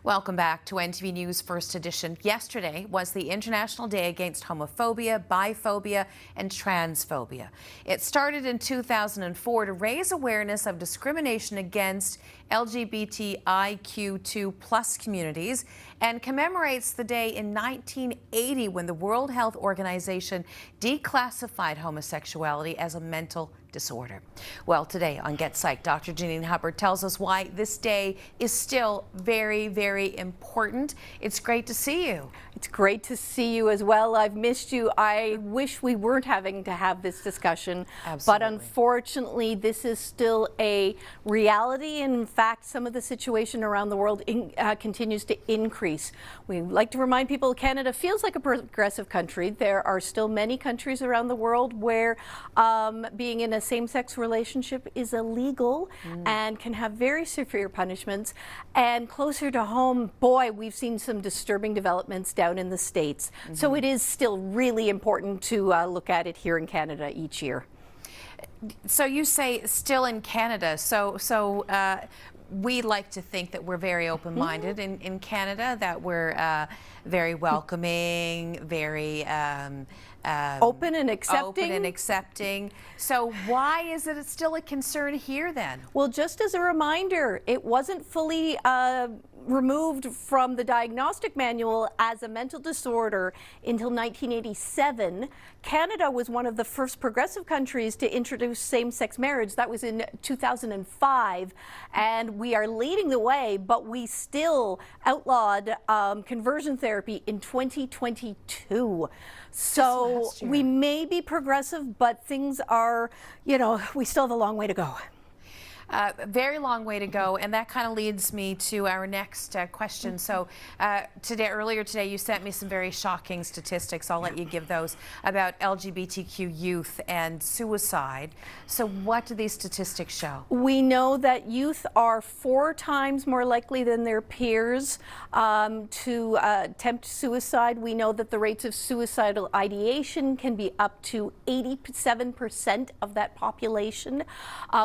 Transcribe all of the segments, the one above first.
Welcome back to NTV News First Edition. Yesterday was the International Day Against Homophobia, Biphobia, and Transphobia. It started in 2004 to raise awareness of discrimination against LGBTIQ2+ communities and commemorates the day in 1980 when the World Health Organization declassified homosexuality as a mental disorder. Well, today on Get Psyched, Dr. Janine Hubbard tells us why this day is still very, very important. It's great to see you. It's great to see you as well. I've missed you. I wish we weren't having to have this discussion. Absolutely. But unfortunately, this is still a reality. In fact, some of the situation around the world continues to increase. We like to remind people Canada feels like a progressive country. There are still many countries around the world where being in a same-sex relationship is illegal and can have very severe punishments. And closer to home, boy, we've seen some disturbing developments down in the States. So it is still really important to look at it here in Canada each year. So you say still in Canada. So we like to think that we're very open-minded in Canada, that we're very welcoming, very open and accepting. So why is it still a concern here then? Well, just as a reminder, it wasn't fully removed from the diagnostic manual as a mental disorder until 1987. Canada was one of the first progressive countries to introduce same-sex marriage. That was in 2005, and we are leading the way, but we still outlawed conversion therapy in 2022. So we may be progressive, but things are, we still have a long way to go. Very long way to go, and that kind of leads me to our next question. So earlier today you sent me some very shocking statistics. I'll let you give those about LGBTQ youth and suicide. So what do these statistics show? We know that youth are 4 times more likely than their peers to attempt suicide. We know that the rates of suicidal ideation can be up to 87% of that population.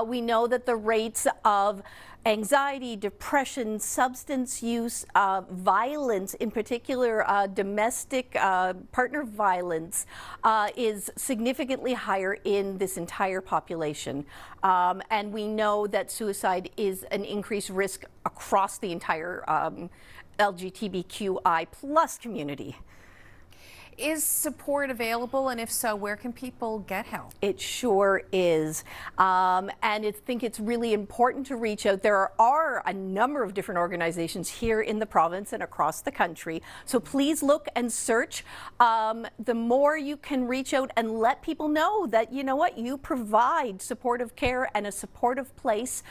We know that the rates of anxiety, depression, substance use, violence, in particular domestic partner violence, is significantly higher in this entire population. And we know that suicide is an increased risk across the entire LGBTQI+ community. Is support available, and if so, where can people get help? It sure is, and I think it's really important to reach out. There are a number of different organizations here in the province and across the country, so please look and search. The more you can reach out and let people know that, you provide supportive care and a supportive place.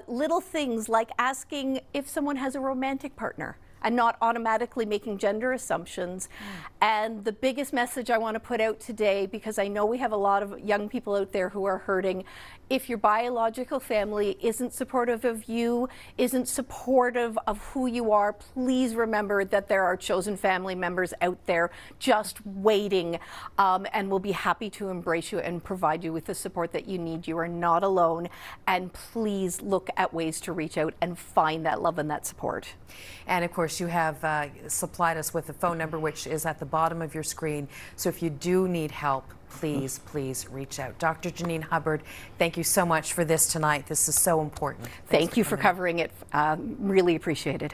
Little things like asking if someone has a romantic partner and not automatically making gender assumptions. And the biggest message I want to put out today, because I know we have a lot of young people out there who are hurting, if your biological family isn't supportive of you, isn't supportive of who you are, please remember that there are chosen family members out there just waiting, and will be happy to embrace you and provide you with the support that you need. You are not alone, and please look at ways to reach out and find that love and that support. And of course, you have supplied us with a phone number which is at the bottom of your screen. So if you do need help, please reach out. Dr. Janine Hubbard, thank you so much for this tonight. This is so important. Thank you for covering it. Really appreciate it.